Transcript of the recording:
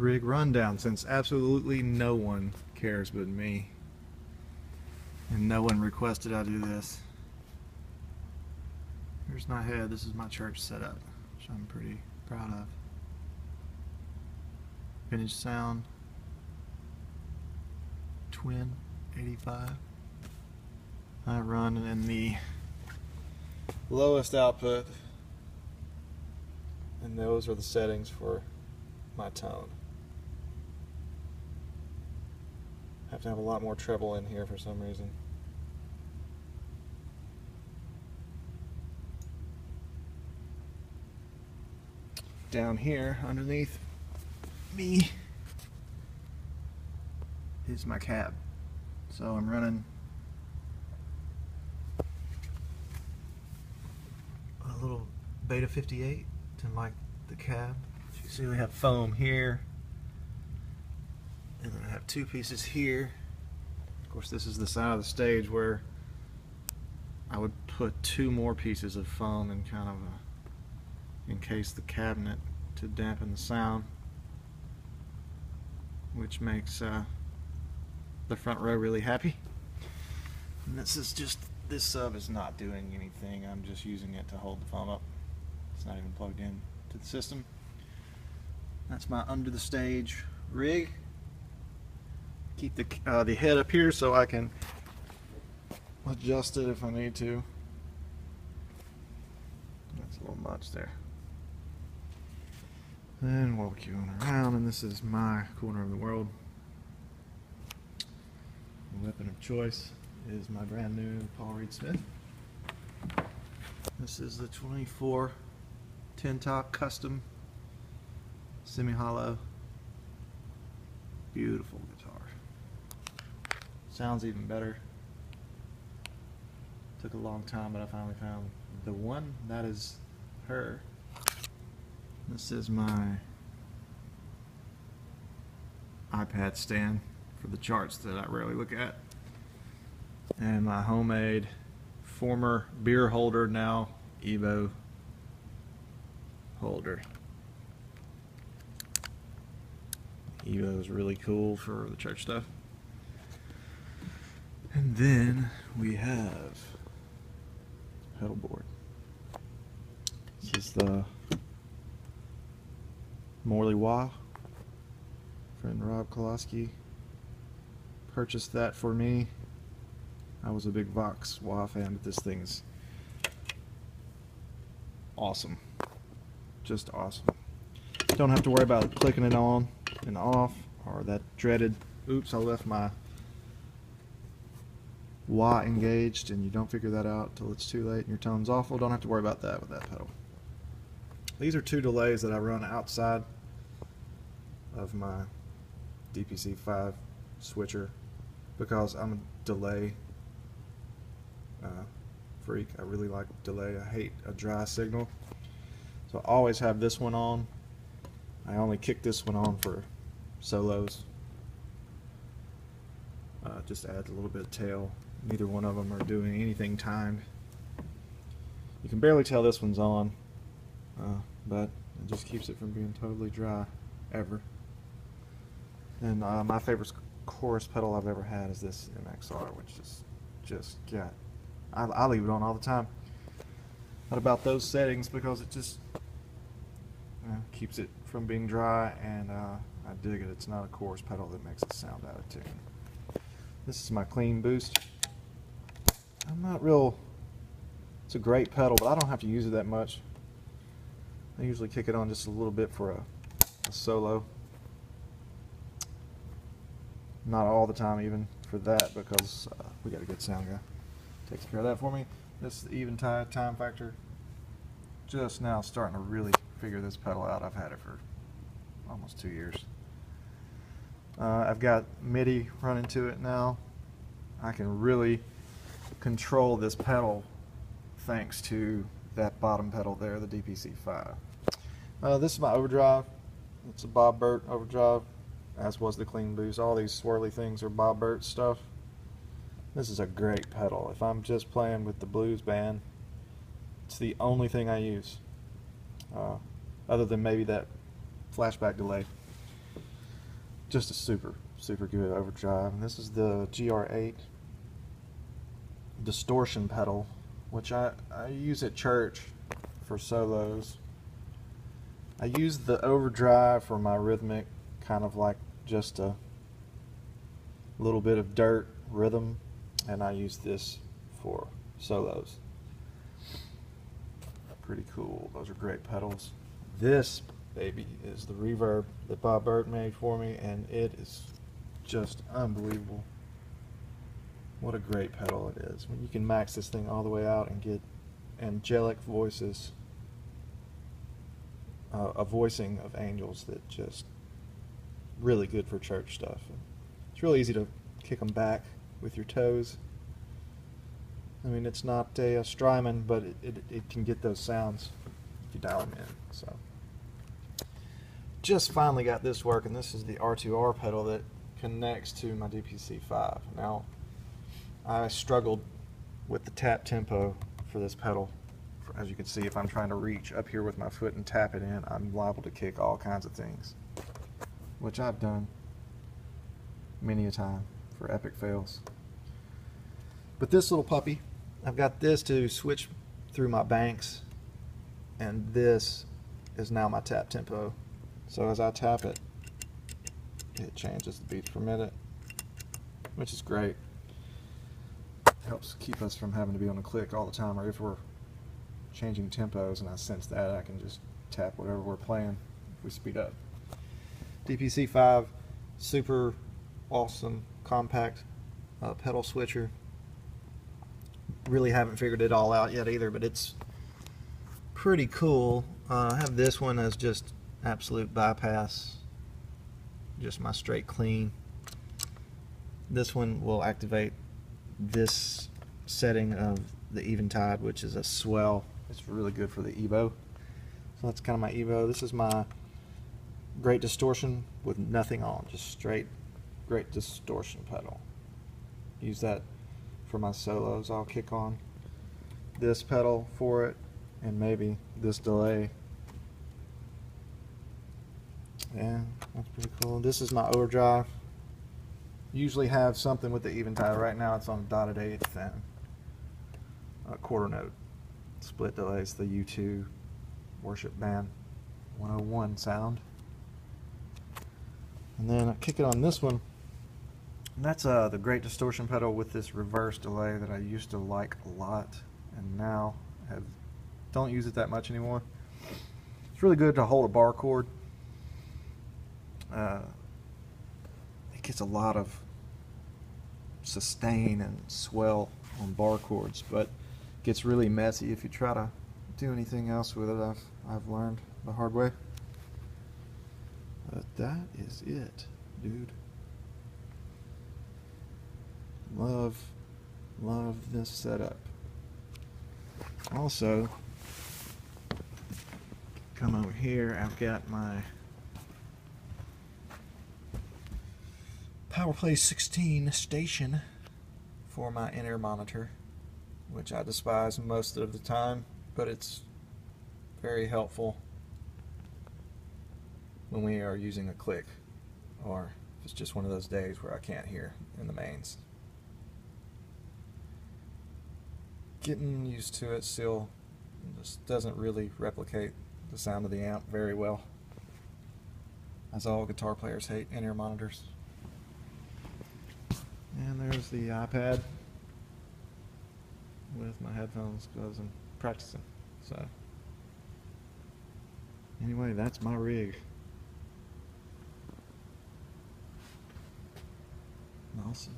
rig rundown, since absolutely no one cares but me. And no one requested I do this. Here's my head. This is my church setup, which I'm pretty proud of. Vintage sound. Twin 85. I run in the lowest output, and those are the settings for my tone. I have to have a lot more treble in here for some reason. Down here underneath me is my cab. So I'm running a little Beta 58 to mic the cab. As you see, we have foam here, and then I have two pieces here. Of course, this is the side of the stage where I would put two more pieces of foam and kind of encase the cabinet to dampen the sound, which makes the front row really happy. And this sub is not doing anything. I'm just using it to hold the foam up. It's not even plugged in to the system. That's my under the stage rig. Keep the head up here so I can adjust it if I need to. That's a little much there. Then we'll keep going around, and this is my corner of the world. The weapon of choice is my brand new Paul Reed Smith. This is the 24 tin top custom semi-hollow. Beautiful guitar. Sounds even better. Took a long time, but I finally found the one that is her. This is my iPad stand for the charts that I rarely look at. And my homemade, former beer holder, now Evo holder. Evo is really cool for the church stuff. And then we have pedal board. This is the Morley Wah. Friend Rob Koloski purchased that for me. I was a big Vox Wah fan, but this thing's awesome. Just awesome. Don't have to worry about clicking it on and off, or that dreaded, oops, I left my Wah engaged, and you don't figure that out till it's too late and your tone's awful. Don't have to worry about that with that pedal. These are two delays that I run outside of my DPC-5 switcher because I'm a delay freak. I really like delay. I hate a dry signal. So I always have this one on. I only kick this one on for solos. Just adds a little bit of tail. Neither one of them are doing anything timed. You can barely tell this one's on, but it just keeps it from being totally dry ever. And my favorite chorus pedal I've ever had is this MXR, which is just got. I leave it on all the time. Not about those settings because it just keeps it from being dry, and I dig it. It's not a chorus pedal that makes it sound out of tune. This is my clean boost. I'm not real. It's a great pedal, but I don't have to use it that much. I usually kick it on just a little bit for a solo. Not all the time even for that, because we got a good sound guy. Takes care of that for me. This is the Eventide time factor. Just now starting to really figure this pedal out. I've had it for almost 2 years. I've got MIDI running to it now. I can really control this pedal thanks to that bottom pedal there, the DPC-5. This is my overdrive. It's a Bob Bert overdrive, as was the clean boost. All these swirly things are Bob Bert stuff. This is a great pedal. If I'm just playing with the blues band, it's the only thing I use, other than maybe that flashback delay. just a super good overdrive. And this is the GR8 distortion pedal, which I use at church for solos. I use the overdrive for my rhythmic, kind of like just a little bit of dirt rhythm, and I use this for solos. Pretty cool. Those are great pedals. This baby is the reverb that Bob Burt made for me, and it is just unbelievable. What a great pedal it is. When you can max this thing all the way out and get angelic voices, a voicing of angels that just really good for church stuff. It's really easy to kick them back with your toes. I mean, it's not a Strymon, but it can get those sounds if you dial them in. So, just finally got this working. This is the R2R pedal that connects to my DPC-5. Now, I struggled with the tap tempo for this pedal. As you can see, if I'm trying to reach up here with my foot and tap it in, I'm liable to kick all kinds of things, which I've done many a time for epic fails. But this little puppy, I've got this to switch through my banks, and this is now my tap tempo. So as I tap it, it changes the beats per minute, which is great. Helps keep us from having to be on a click all the time, or if we're changing tempos and I sense that, I can just tap whatever we're playing if we speed up. DPC-5, super awesome, compact pedal switcher. Really haven't figured it all out yet either, but it's pretty cool. I have this one as just absolute bypass, just my straight clean. This one will activate this setting of the Eventide, which is a swell. It's really good for the EVO. So that's kind of my EVO. This is my great distortion with nothing on, just straight great distortion pedal. Use that for my solos. I'll kick on this pedal for it, and maybe this delay. Yeah, that's pretty cool. This is my overdrive. Usually have something with the Eventide. Right now it's on a dotted eighth and a quarter note. Split delays, the U2 Worship Band 101 sound. And then I kick it on this one. And that's the great distortion pedal with this reverse delay that I used to like a lot, and now don't use it that much anymore. It's really good to hold a bar chord. It gets a lot of sustain and swell on bar chords, but gets really messy if you try to do anything else with it. I've learned the hard way. But that is it, dude. Love this setup. Also, come over here, I've got my PowerPlay 16 station for my in-ear monitor, which I despise most of the time, but it's very helpful when we are using a click, or if it's just one of those days where I can't hear in the mains. Getting used to it still. Just doesn't really replicate the sound of the amp very well, as all guitar players hate in-ear monitors. And there's the iPad with my headphones because I'm practicing. So anyway, that's my rig. Awesome.